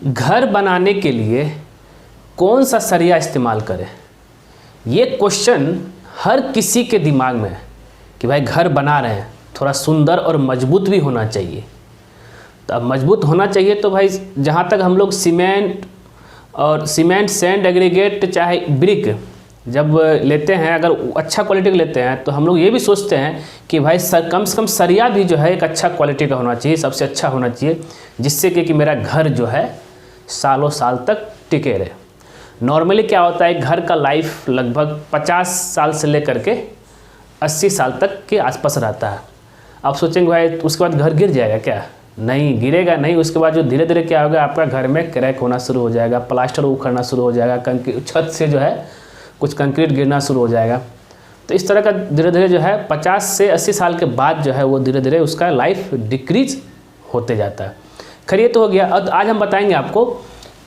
घर बनाने के लिए कौन सा सरिया इस्तेमाल करें? ये क्वेश्चन हर किसी के दिमाग में है कि भाई घर बना रहे हैं, थोड़ा सुंदर और मजबूत भी होना चाहिए। तो अब मजबूत होना चाहिए तो भाई जहाँ तक हम लोग सीमेंट सेंड एग्रीगेट चाहे ब्रिक जब लेते हैं, अगर अच्छा क्वालिटी का लेते हैं तो हम लोग ये भी सोचते हैं कि भाई कम से कम सरिया भी जो है एक अच्छा क्वालिटी का होना चाहिए, सबसे अच्छा होना चाहिए, जिससे कि मेरा घर जो है सालों साल तक टिके रहे। नॉर्मली क्या होता है, घर का लाइफ लगभग 50 साल से लेकर के 80 साल तक के आसपास रहता है। आप सोचेंगे भाई उसके बाद घर गिर जाएगा क्या? नहीं, गिरेगा नहीं। उसके बाद जो धीरे धीरे क्या होगा, आपका घर में क्रैक होना शुरू हो जाएगा, प्लास्टर उखड़ना शुरू हो जाएगा, छत से जो है कुछ कंक्रीट गिरना शुरू हो जाएगा। तो इस तरह का धीरे धीरे जो है 50 से 80 साल के बाद जो है वो धीरे धीरे उसका लाइफ डिक्रीज होते जाता है। खैर ये तो हो गया। अब आज हम बताएंगे आपको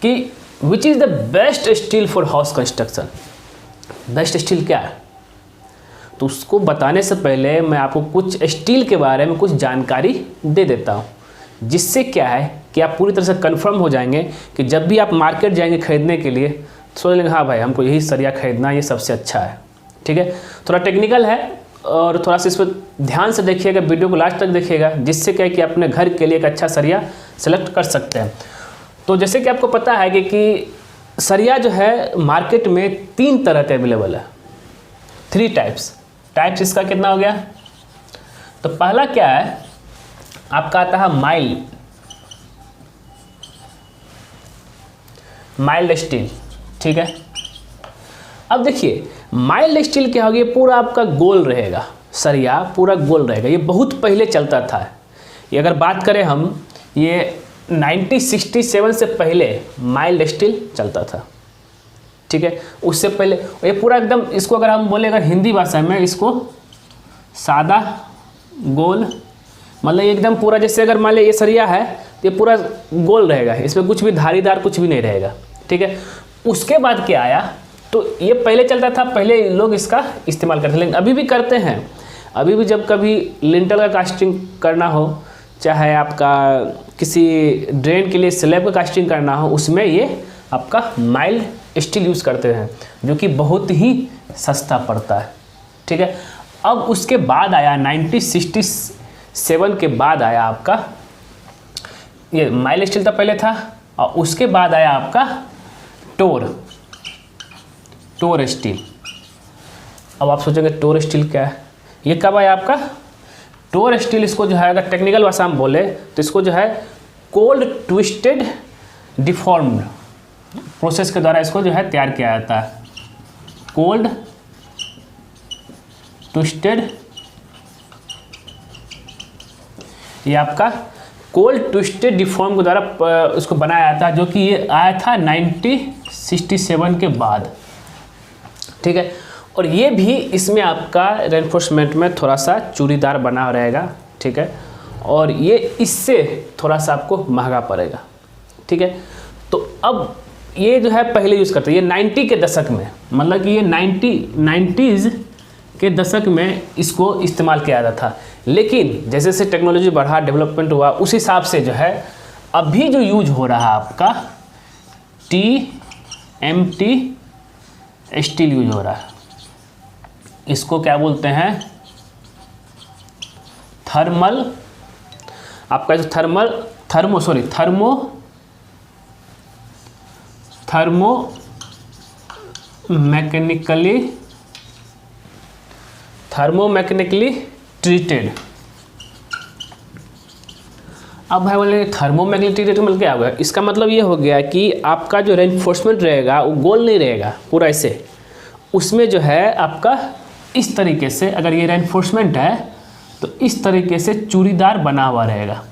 कि which is the best steel for house construction. Best steel क्या है, तो उसको बताने से पहले मैं आपको कुछ स्टील के बारे में कुछ जानकारी दे देता हूँ, जिससे क्या है कि आप पूरी तरह से कंफर्म हो जाएंगे कि जब भी आप मार्केट जाएंगे खरीदने के लिए सोच लेंगे हाँ भाई हमको यही सरिया खरीदना, ये सबसे अच्छा है। ठीक है, थोड़ा टेक्निकल है और थोड़ा सा इस पर ध्यान से देखिएगा, वीडियो को लास्ट तक देखिएगा, जिससे क्या है कि अपने घर के लिए एक अच्छा सरिया सेलेक्ट कर सकते हैं। तो जैसे कि आपको पता है कि सरिया जो है मार्केट में 3 तरह के अवेलेबल है, 3 टाइप्स। इसका कितना हो गया? तो पहला क्या है, आपका आता है माइल्ड स्टील। ठीक है, अब देखिए माइल्ड स्टील क्या होगी, पूरा आपका गोल रहेगा, सरिया पूरा गोल रहेगा। ये बहुत पहले चलता था। ये अगर बात करें हम, ये 1967 से पहले माइल्ड स्टील चलता था। ठीक है, उससे पहले ये पूरा एकदम, इसको अगर हम बोले अगर हिंदी भाषा में, इसको सादा गोल, मतलब एकदम पूरा, जैसे अगर मान लिया ये सरिया है तो ये पूरा गोल रहेगा, इसमें कुछ भी धारीदार कुछ भी नहीं रहेगा। ठीक है, उसके बाद क्या आया, तो ये पहले चलता था, पहले लोग इसका इस्तेमाल करते थे, लेकिन अभी भी करते हैं। अभी भी जब कभी लिंटल का कास्टिंग करना हो, चाहे आपका किसी ड्रेन के लिए स्लैब का कास्टिंग करना हो, उसमें ये आपका माइल्ड स्टील यूज़ करते हैं, जो कि बहुत ही सस्ता पड़ता है। ठीक है, अब उसके बाद आया 1967 के बाद आया आपका ये माइल्ड स्टील तो पहले था, और उसके बाद आया आपका टोर स्टील। अब आप सोचेंगे टोर स्टील क्या है, ये कब आया आपका? टोर स्टील, इसको जो है अगर टेक्निकल भाषा में बोले तो इसको जो है कोल्ड ट्विस्टेड डिफॉर्म्ड प्रोसेस के द्वारा इसको जो है तैयार किया जाता है। कोल्ड ट्विस्टेड, ये आपका कोल्ड ट्विस्टेड डिफॉर्म के द्वारा उसको बनाया जाता है, जो कि ये आया था 1967 के बाद। ठीक है, और ये भी इसमें आपका रेनफोर्समेंट में थोड़ा सा चूड़ीदार बना रहेगा। ठीक है, और ये इससे थोड़ा सा आपको महंगा पड़ेगा। ठीक है, तो अब ये जो है पहले यूज़ करते हैं, ये 90 के दशक में, मतलब कि ये 90s के दशक में इसको इस्तेमाल किया जाता था। लेकिन जैसे जैसे टेक्नोलॉजी बढ़ा, डेवलपमेंट हुआ, उस हिसाब से जो है अभी जो यूज हो रहा है आपका TMT स्टील यूज हो रहा है। इसको क्या बोलते हैं? थर्मल, आपका जो थर्मोमैकेनिकली ट्रीटेड। अब भाई बोले थर्मोमैकेनिकली ट्रीटेड मतलब क्या होगा? इसका मतलब ये हो गया कि आपका जो रेनफोर्समेंट रहेगा वो गोल नहीं रहेगा पूरा ऐसे, उसमें जो है आपका इस तरीके से, अगर ये रेनफोर्समेंट है तो इस तरीके से चूड़ीदार बना हुआ रहेगा।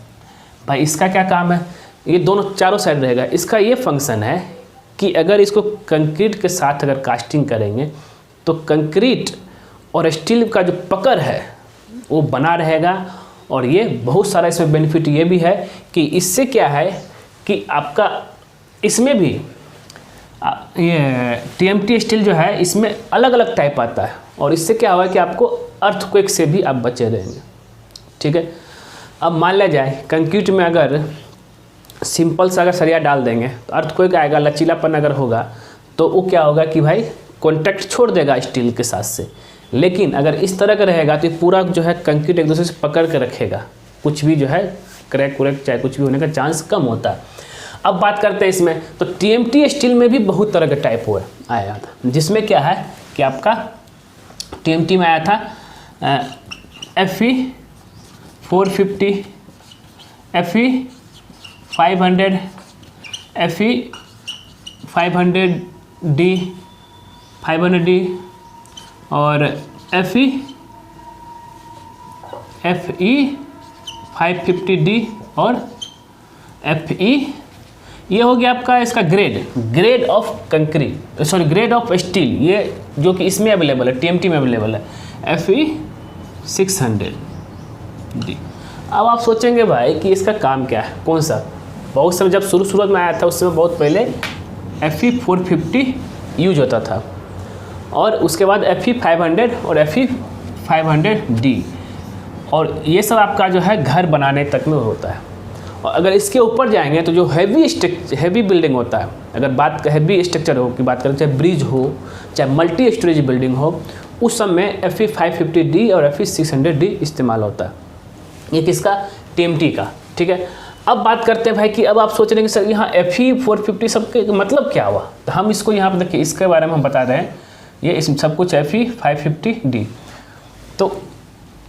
भाई इसका क्या काम है? ये दोनों चारों साइड रहेगा। इसका ये फंक्शन है कि अगर इसको कंक्रीट के साथ अगर कास्टिंग करेंगे तो कंक्रीट और स्टील का जो पकड़ है वो बना रहेगा। और ये बहुत सारा इसमें बेनिफिट ये भी है कि इससे क्या है कि आपका इसमें भी ये TMT स्टील जो है इसमें अलग अलग टाइप आता है, और इससे क्या होगा कि आपको अर्थक्वेक से भी आप बचे रहेंगे। ठीक है, अब मान लिया जाए कंक्रीट में अगर सिंपल सा अगर सरिया डाल देंगे तो अर्थक्वेक आएगा, लचीलापन अगर होगा तो वो क्या होगा कि भाई कॉन्टैक्ट छोड़ देगा स्टील के साथ से। लेकिन अगर इस तरह का रहेगा तो पूरा जो है कंक्रीट एक दूसरे से पकड़ के रखेगा, कुछ भी जो है क्रैक व्रैक चाहे कुछ भी होने का चांस कम होता है। अब बात करते हैं इसमें, तो TMT स्टील में भी बहुत तरह का टाइप हुआ आया था, जिसमें क्या है कि आपका TMT में आया था FE 450, FE 500, FE 500D, 500D और FE 550D और FE। ये हो गया आपका इसका grade of concrete, sorry grade of steel, ये जो कि इसमें अवेलेबल है, TMT में अवेलेबल है FE 600D। अब आप सोचेंगे भाई कि इसका काम क्या है, कौन सा। बहुत समय जब शुरू में आया था उस समय बहुत पहले FE 450 यूज होता था और उसके बाद FE 500 और FE 500D, और ये सब आपका जो है घर बनाने तक में होता है। और अगर इसके ऊपर जाएंगे तो जो हैवी बिल्डिंग होता है, अगर बात हैवी स्ट्रक्चर हो की बात करें, चाहे ब्रिज हो चाहे मल्टी स्टोरेज बिल्डिंग हो, उस समय FE 550D और FE 600D इस्तेमाल होता है। ये किसका, TMT का, ठीक है। अब बात करते हैं भाई कि अब आप सोच रहे हैं कि सर यहाँ FE 450 सबके मतलब क्या हुआ, तो हम इसको यहाँ पर देखिए, इसके बारे में हम बता रहे हैं। ये इस सब कुछ FE 550D। तो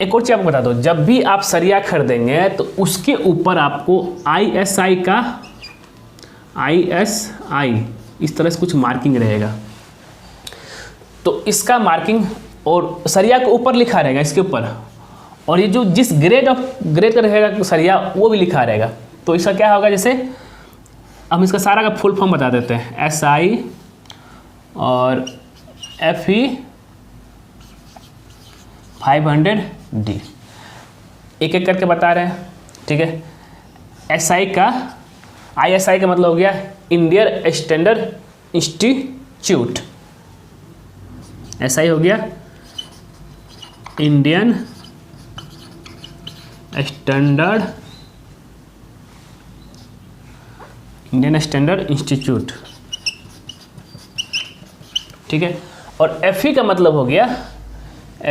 एक और चीज़ आपको बता दो, जब भी आप सरिया खरीदेंगे तो उसके ऊपर आपको ISI का ISI इस तरह से कुछ मार्किंग रहेगा। तो इसका मार्किंग और सरिया के ऊपर लिखा रहेगा इसके ऊपर, और ये जो जिस ग्रेड का रहेगा सरिया वो भी लिखा रहेगा। तो इसका क्या होगा, जैसे हम इसका सारा का फुल फॉर्म बता देते हैं, SI और FE 500D एक एक करके बता रहे हैं, ठीक है। ISI का मतलब हो गया इंडियन स्टैंडर्ड इंस्टीट्यूट, SI हो गया इंडियन स्टैंडर्ड इंस्टीट्यूट, ठीक है। और FE का मतलब हो गया,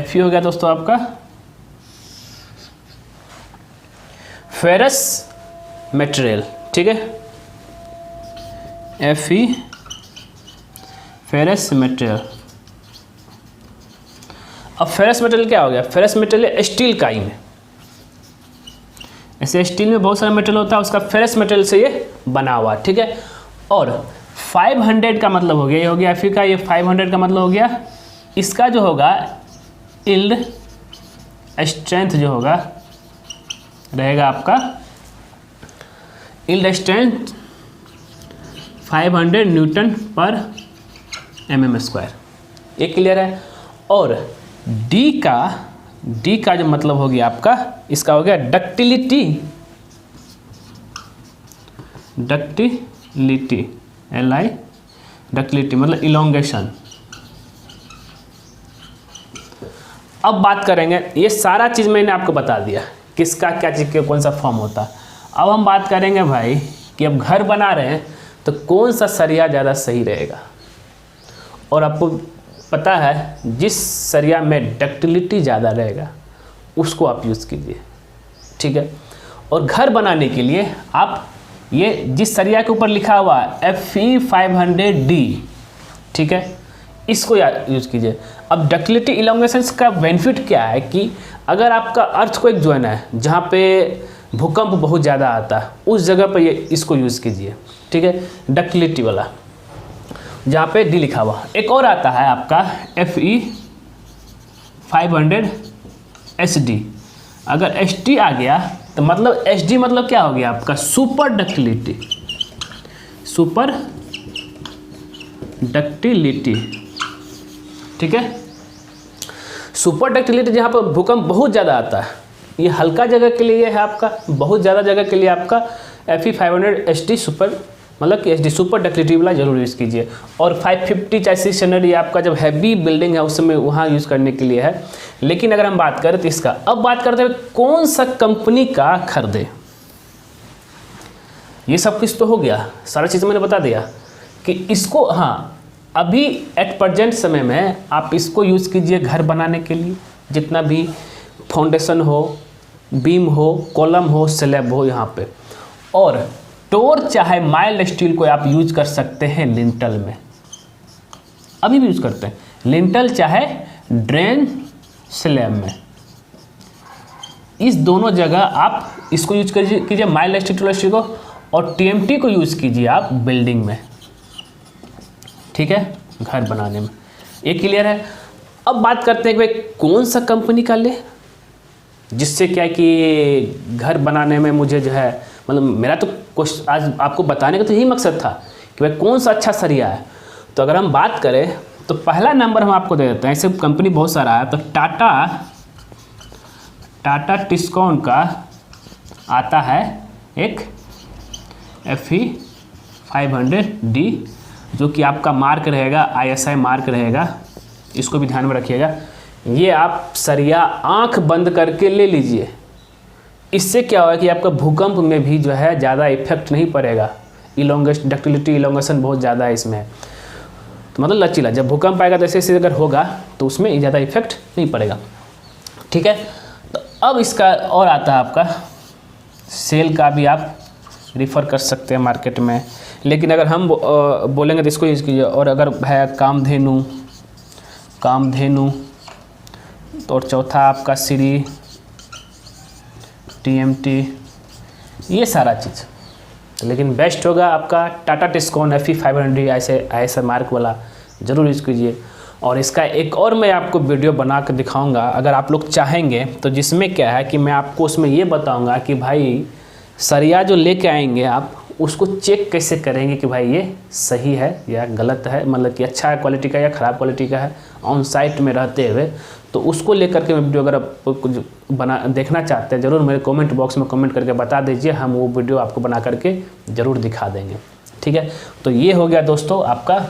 FE हो गया दोस्तों आपका फेरस मटेरियल, ठीक है। FE ferrous material. अब फेरस मटेरियल क्या हो गया, फेरस मटेरियल स्टील का ही में, ऐसे स्टील में बहुत सारा मटेरियल होता है, उसका फेरस मटेरियल से ये बना हुआ, ठीक है। और 500 का मतलब हो गया, ये हो गया FE का, ये 500 का मतलब हो गया इसका जो होगा यील्ड स्ट्रेंथ जो होगा रहेगा आपका यील्ड स्ट्रेंथ 500 न्यूटन पर mm², ये क्लियर है। और D का जो मतलब हो गया आपका, इसका हो गया डक्टिलिटी LI डक्टिलिटी मतलब इलोंगेशन। अब बात करेंगे, ये सारा चीज़ मैंने आपको बता दिया किसका क्या चीज़ के कौन सा फॉर्म होता है। अब हम बात करेंगे भाई कि अब घर बना रहे हैं तो कौन सा सरिया ज़्यादा सही रहेगा। और आपको पता है जिस सरिया में डक्टिलिटी ज़्यादा रहेगा उसको आप यूज़ कीजिए, ठीक है। और घर बनाने के लिए आप ये जिस सरिया के ऊपर लिखा हुआ है FE 500D, ठीक है, इसको यूज़ कीजिए। अब डक्टिलिटी इलोंगेशन का बेनिफिट क्या है कि अगर आपका अर्थक्वेक जोन है जहाँ पे भूकंप बहुत ज़्यादा आता है, उस जगह पर ये इसको यूज़ कीजिए, ठीक है, डक्टिलिटी वाला जहाँ पे D लिखा हुआ। एक और आता है आपका FE 500 SD। अगर SD आ गया तो मतलब SD मतलब क्या हो गया आपका सुपर डक्टिलिटी, ठीक है। सुपर डक्टिलिटी जहाँ पर भूकंप बहुत ज़्यादा आता है, ये हल्का जगह के लिए है आपका, बहुत ज़्यादा जगह के लिए आपका FE 500 SD सुपर मतलब कि SD सुपर डक्टिलिटी वाला जरूर यूज़ कीजिए। और 550 चाहे 600 ये आपका जब हैवी बिल्डिंग है उस समय वहाँ यूज़ करने के लिए है। लेकिन अगर हम बात करें तो इसका, अब बात करते हैं कौन सा कंपनी का खरीदे। ये सब कुछ तो हो गया, सारा चीज़ मैंने बता दिया कि इसको, हाँ अभी एट प्रेजेंट समय में आप इसको यूज़ कीजिए घर बनाने के लिए, जितना भी फाउंडेशन हो, बीम हो, कॉलम हो, स्लैब हो यहाँ पे, और टोर चाहे माइल्ड स्टील को आप यूज कर सकते हैं लिंटल में, अभी भी यूज करते हैं लिंटल चाहे ड्रेन स्लैब में, इस दोनों जगह आप इसको यूज कीजिए माइल्ड स्टील को, और टीएमटी को यूज कीजिए आप बिल्डिंग में, ठीक है, घर बनाने में। ये क्लियर है। अब बात करते हैं कि भाई कौन सा कंपनी का ले, जिससे क्या है कि घर बनाने में मुझे जो है, मतलब मेरा तो क्वेश्चन आज आपको बताने का तो यही मकसद था कि भाई कौन सा अच्छा सरिया है। तो अगर हम बात करें तो पहला नंबर हम आपको दे देते हैं, ऐसे कंपनी बहुत सारा है। तो टाटा टिस्कॉन का आता है एक FE 500D, जो कि आपका मार्क रहेगा, ISI मार्क रहेगा, इसको भी ध्यान में रखिएगा। ये आप सरिया आंख बंद करके ले लीजिए, इससे क्या होगा कि आपका भूकंप में भी जो है ज़्यादा इफेक्ट नहीं पड़ेगा। डक्टिलिटी इलोंगेशन बहुत ज़्यादा है इसमें, तो मतलब लचीला, जब भूकंप आएगा तो ऐसे अगर होगा तो उसमें ज़्यादा इफेक्ट नहीं पड़ेगा, ठीक है। तो अब इसका और आता है आपका सेल का भी आप रिफ़र कर सकते हैं मार्केट में, लेकिन अगर हम बोलेंगे तो इसको यूज़ कीजिए। और अगर है कामधेनु, तो और चौथा आपका श्री, TMT, ये सारा चीज़। लेकिन बेस्ट होगा आपका टाटा टिस्कॉन FE 500D, ऐसे मार्क वाला ज़रूर यूज़ कीजिए। और इसका एक और मैं आपको वीडियो बना कर दिखाऊंगा अगर आप लोग चाहेंगे तो, जिसमें क्या है कि मैं आपको उसमें ये बताऊंगा कि भाई सरिया जो लेके आएंगे आप उसको चेक कैसे करेंगे कि भाई ये सही है या गलत है, मतलब कि अच्छा क्वालिटी का या ख़राब क्वालिटी का है, ऑन साइट में रहते हुए। तो उसको लेकर के मैं वीडियो अगर आप कुछ देखना चाहते हैं ज़रूर मेरे कमेंट बॉक्स में कमेंट करके बता दीजिए, हम वो वीडियो आपको बना करके ज़रूर दिखा देंगे, ठीक है। तो ये हो गया दोस्तों, आपका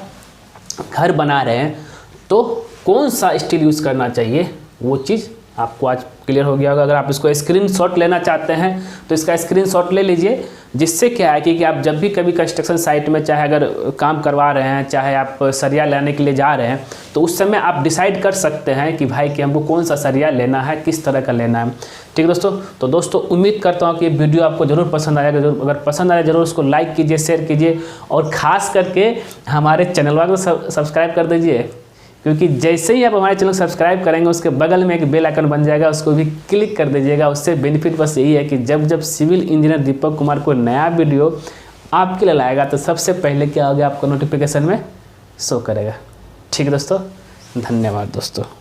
घर बना रहे हैं तो कौन सा स्टील यूज़ करना चाहिए वो चीज़ आपको आज क्लियर हो गया होगा। अगर आप इसको स्क्रीनशॉट लेना चाहते हैं तो इसका स्क्रीनशॉट ले लीजिए, जिससे क्या है कि आप जब भी कभी कंस्ट्रक्शन साइट में चाहे अगर काम करवा रहे हैं, चाहे आप सरिया लेने के लिए जा रहे हैं, तो उस समय आप डिसाइड कर सकते हैं कि भाई कि हमको कौन सा सरिया लेना है, किस तरह का लेना है, ठीक है दोस्तों। तो दोस्तों उम्मीद करता हूँ कि ये वीडियो आपको ज़रूर पसंद आएगा। अगर पसंद आए ज़रूर उसको लाइक कीजिए, शेयर कीजिए, और ख़ास करके हमारे चैनल को सब्सक्राइब कर दीजिए, क्योंकि जैसे ही आप हमारे चैनल सब्सक्राइब करेंगे उसके बगल में एक बेल आइकन बन जाएगा, उसको भी क्लिक कर दीजिएगा। उससे बेनिफिट बस यही है कि जब सिविल इंजीनियर दीपक कुमार को नया वीडियो आपके लिए लाएगा तो सबसे पहले क्या होगा, आपको नोटिफिकेशन में शो करेगा, ठीक है दोस्तों। धन्यवाद दोस्तों।